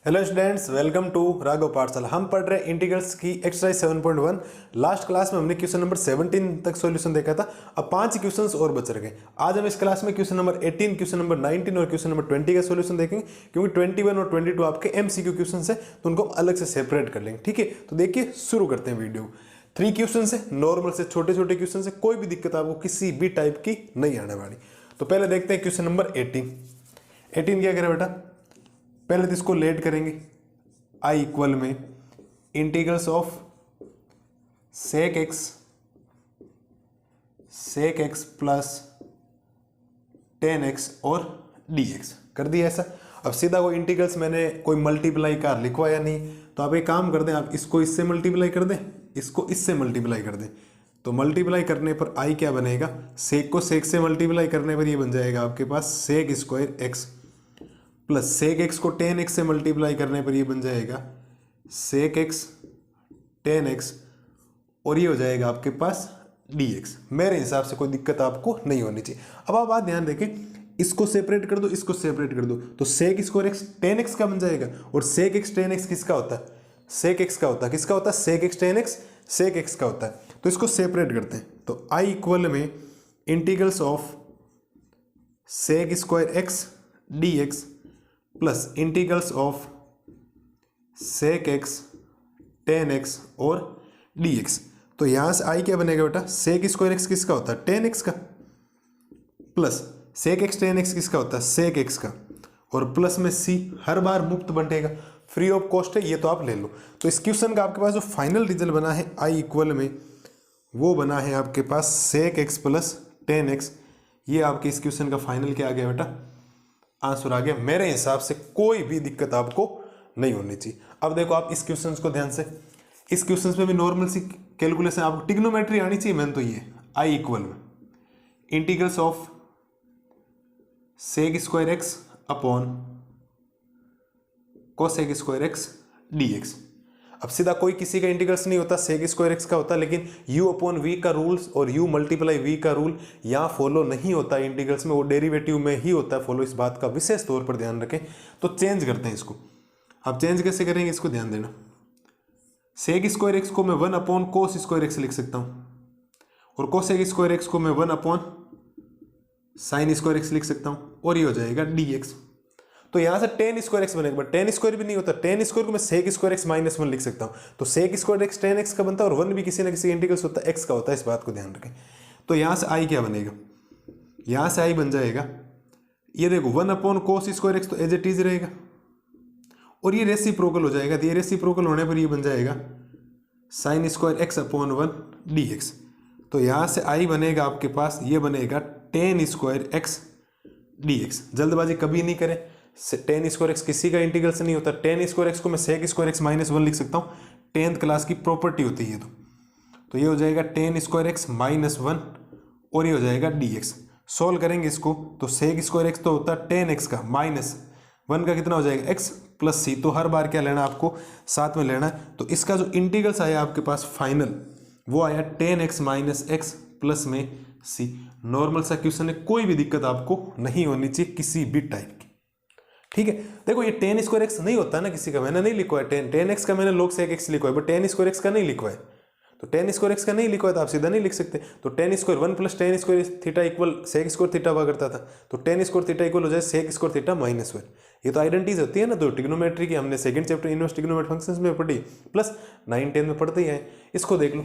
Hello students, welcome to Raghav Pathshala. हम पढ़ रहे हैं इंटीग्रल्स की एक्सरसाइज 7.1। लास्ट क्लास में हमने क्वेश्चन नंबर 17 तक सॉल्यूशन देखा था। अब 5 क्वेश्चंस और बच रहे। आज हम इस क्लास में क्वेश्चन नंबर 18, क्वेश्चन नंबर 19 और क्वेश्चन नंबर 20 का सॉल्यूशन देखेंगे, क्योंकि 21 और 22 आपके एमसीक्यू क्वेश्चन है, तो उनको अलग से सेपरेट कर लेंगे। ठीक है, तो देखिए शुरू करते हैं वीडियो। 3 क्वेश्चन है, नॉर्मल से छोटे छोटे क्वेश्चन है, कोई भी दिक्कत आपको किसी भी टाइप की नहीं आने वाली। तो पहले देखते हैं क्वेश्चन नंबर 18 क्या करें बेटा, पहले तो इसको लेट करेंगे। आई इक्वल में integrals of sec x plus tan x और डी एक्स कर दिया ऐसा। अब सीधा कोई इंटीग्रल्स मैंने कोई मल्टीप्लाई का लिखवाया नहीं, तो आप एक काम कर दें, आप इसको इससे मल्टीप्लाई कर दें, इसको इससे मल्टीप्लाई कर दें। तो मल्टीप्लाई करने पर आई क्या बनेगा, सेक को सेक से मल्टीप्लाई करने पर ये बन जाएगा आपके पास sec square x, plus sec x को टेन एक्स से मल्टीप्लाई करने पर ये बन जाएगा सेक एक्स टेन एक्स, और ये हो जाएगा आपके पास डी एक्स। मेरे हिसाब से कोई दिक्कत आपको नहीं होनी चाहिए। अब आप बात ध्यान देखें, इसको सेपरेट कर दो, इसको सेपरेट कर दो, तो sec square x tan x का बन जाएगा। और सेक एक्स टेन एक्स किसका होता है, सेक एक्स का होता है। किसका होता है, sec x tan x sec x का होता है। तो इसको सेपरेट करते हैं, तो आई इक्वल में integrals of sec square x d x plus integrals of sec x tan x और डी एक्स। तो यहां से आई क्या बनेगा बेटा, सेक स्क्वायर एक्स किसका होता है, टेन एक्स का, plus sec x tan x किसका होता है, सेक एक्स का, और प्लस में सी हर बार मुफ्त बंटेगा, फ्री ऑफ कॉस्ट है, ये तो आप ले लो। तो इस क्वेश्चन का आपके पास जो फाइनल रिजल्ट बना है आई इक्वल में, वो बना है आपके पास sec x plus tan x. ये आपके इस क्वेश्चन का फाइनल क्या आ गया बेटा, आंसर आ गया। मेरे हिसाब से कोई भी दिक्कत आपको नहीं होनी चाहिए। अब देखो आप इस क्वेश्चन को ध्यान से, इस क्वेश्चन में भी नॉर्मल सी कैलकुलेशन, आपको टिग्नोमेट्री आनी चाहिए। मैंने तो ये आई इक्वल में integrals of sec square x upon cosec square x d x. अब सीधा कोई किसी का इंटीग्रल्स नहीं होता, सेक स्क्वायर एक्स का होता है, लेकिन u अपॉन v का रूल्स और u मल्टीप्लाई v का रूल यहाँ फॉलो नहीं होता है इंटीग्रल्स में, वो डेरिवेटिव में ही होता है फॉलो। इस बात का विशेष तौर पर ध्यान रखें। तो चेंज करते हैं इसको। अब चेंज कैसे करेंगे, इसको ध्यान देना। सेक स्क्वायर एक्स को मैं 1 अपॉन कोस स्क्वायर एक्स लिख सकता हूँ, और कोसेक स्क्वायर एक्स को मैं 1 अपॉन साइन स्क्वायर एक्स लिख सकता हूँ, और ये हो जाएगा डी एक्स। तो यहां से टेन स्क्वायर एक्स बनेगा, बट टेन स्क्वायर भी नहीं होता, टेन स्क्वायर को मैं सेक स्क्वायर एक्स माइनस 1 लिख सकता हूं। तो sec square x tan x का बनता है, और 1 भी किसी ना किसी इंटीग्रल्स होता है एक्स का होता है, इस बात को ध्यान रखें। तो यहां से आई क्या बनेगा, यहां से आई बन जाएगा, ये देखो 1 अपॉन कोस स्क्वायर एक्स तो एज इट इज रहेगा, और ये रेसिप्रोकल हो जाएगा। तो ये रेसिप्रोकल होने पर ये बन जाएगा sine square x upon 1 D x. तो यहां से आई बनेगा आपके पास, ये बनेगा ten square x d x. जल्दबाजी कभी नहीं करें, टेन स्क्वायर एक्स किसी का इंटीग्रल से नहीं होता। टेन स्क्वायर एक्स को मैं सेक स्क्वायर एक्स माइनस 1 लिख सकता हूँ, 10th क्लास की प्रॉपर्टी होती है। तो ये हो जाएगा टेन स्क्वायर एक्स माइनस 1, और ये हो जाएगा डी एक्स। सोल्व करेंगे इसको, तो सेक स्क्वायर एक्स तो होता है टेन एक्स का, माइनस 1 का कितना हो जाएगा एक्स प्लस सी। तो हर बार क्या लेना आपको, साथ में लेना है। तो इसका जो इंटीग्रल्स आया आपके पास फाइनल, वो आया ten x minus x plus में सी। नॉर्मल सा क्वेश्चन है, कोई भी दिक्कत आपको नहीं होनी चाहिए किसी भी टाइप की। ठीक है, देखो ये टेन स्क्वायर एक्स नहीं होता ना किसी का, मैंने नहीं लिखवा है। टेन एक्स का मैंने लोग सेक एक्स लिखवा है, बट टेन स्क्वायर एक्स का नहीं लिखवा है। तो टेन स्क्वायर एक्स का नहीं लिखवा है, तो आप सीधा नहीं लिख सकते। तो tan square 1 plus tan square theta equal sec square theta हुआ करता था। तो टेन स्क्वायर थीटा इक्वल हो जाए सेक स्क्वायर थीटा माइनस 1। ये तो आइडेंटिटीज होती है ना, तो ट्रिग्नोमेट्री की हमने second chapter inverse trigonometric functions में पढ़ी, प्लस 9-10 में पढ़ते ही हैं। इसको देख लो,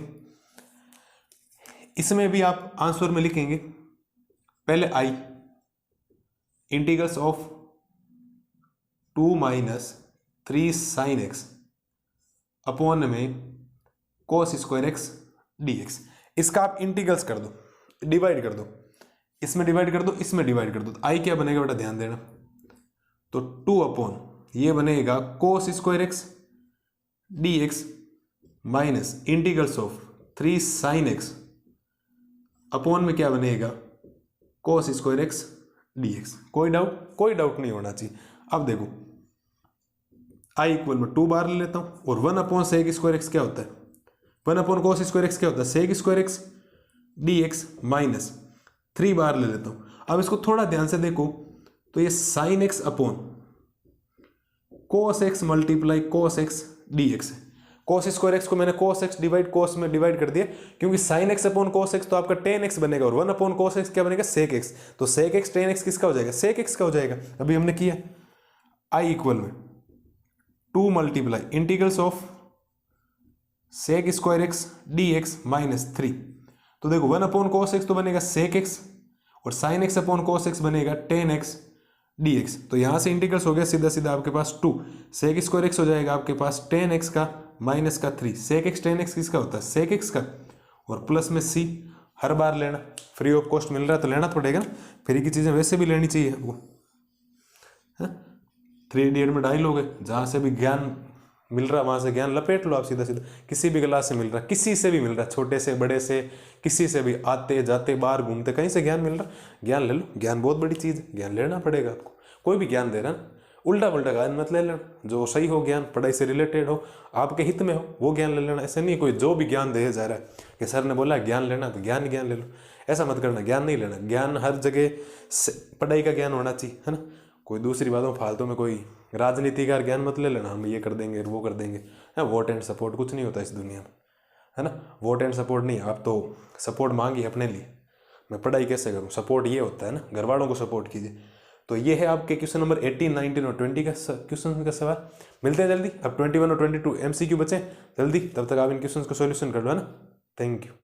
इसमें भी आप आंसर में लिखेंगे पहले I integrals of 2 minus 3 sine x upon में cos square x d x. इसका आप इंटीग्रल्स कर दो, डिवाइड कर दो, इसमें डिवाइड कर दो, इसमें डिवाइड कर दो। तो आई क्या बनेगा बेटा, ध्यान देना। तो 2 अपॉन ये बनेगा कोस square x d x minus integrals of 3 sine x upon में क्या बनेगा कोस स्क्वायर एक्स डी एक्स। कोई डाउट नहीं होना चाहिए। अब देखो आई इक्वल में 2 बार ले लेता हूं, और 1 अपॉन सेक स्क्वायर एक्स क्या होता है, 1 अपॉन कोस स्क्वायर एक्स क्या होता है, sec square x d x minus 3 बार ले लेता हूं। अब इसको थोड़ा ध्यान से देखो, तो ये sign x upon cos x multiply cos x dx है। cos स्क्वायर एक्स को मैंने cos x डिवाइड cos में डिवाइड कर दिया, क्योंकि sin x upon cos x तो आपका tan x बनेगा और 1 अपॉन cos x क्या बनेगा sec x। तो sec x tan x किसका हो जाएगा, sec x का हो जाएगा। अभी हमने किया i इक्वल में 2 multiply integrals of sec square x dx minus 3। तो देखो 1 अपॉन cos x तो बनेगा sec x और sin x upon cos x बनेगा tan x dx। तो यहां से इंटीग्रल्स हो गया सीधा सीधा आपके पास 2 sec स्क्वायर एक्स हो जाएगा आपके पास tan x का माइनस का 3 sec x tan x किसका होता है sec x का, और प्लस में c। हर बार लेना, फ्री ऑफ कॉस्ट मिल रहा है तो लेना पड़ेगा, फ्री की चीजें वैसे भी लेनी चाहिए आपको। 3 इडियट में डायलॉग है, जहां से भी ज्ञान मिल रहा वहां से ज्ञान लपेट लो आप सीधा सीधा। किसी भी क्लास से मिल रहा, किसी से भी मिल रहा, छोटे से बड़े से, किसी से भी, आते जाते बाहर घूमते कहीं से ज्ञान मिल रहा, ज्ञान ले लो। ज्ञान बहुत बड़ी चीज है, ज्ञान लेना पड़ेगा आपको। कोई भी ज्ञान दे रहा है, उल्टा पुल्टा ज्ञान मत ले लेना, जो सही हो ज्ञान, पढ़ाई से रिलेटेड हो, आपके हित में हो, वो ज्ञान ले लेना। ऐसा नहीं कोई जो भी ज्ञान दे जा रहा है कि सर ने बोला ज्ञान लेना तो ज्ञान ले लो, ऐसा मत करना। ज्ञान नहीं लेना, ज्ञान हर जगह पढ़ाई का ज्ञान होना चाहिए, है ना। कोई दूसरी बातों फालतू में कोई राजनीति का ज्ञान मत ले लेना, हम ये कर देंगे वो कर देंगे। है वोट एंड सपोर्ट कुछ नहीं होता इस दुनिया में, है ना। वोट एंड सपोर्ट नहीं, आप तो सपोर्ट मांगिए अपने लिए। मैं पढ़ाई कैसे करूँ, सपोर्ट ये होता है ना, घर वालों को सपोर्ट कीजिए। तो ये है आपके क्वेश्चन नंबर 18, 19 और 20 का क्वेश्चन का सवाल। मिलते हैं जल्दी। अब 21 और 22 MCQ बचे जल्दी, तब तक आप इन क्वेश्चन का सॉल्यूशन कर लो, है ना। Thank you.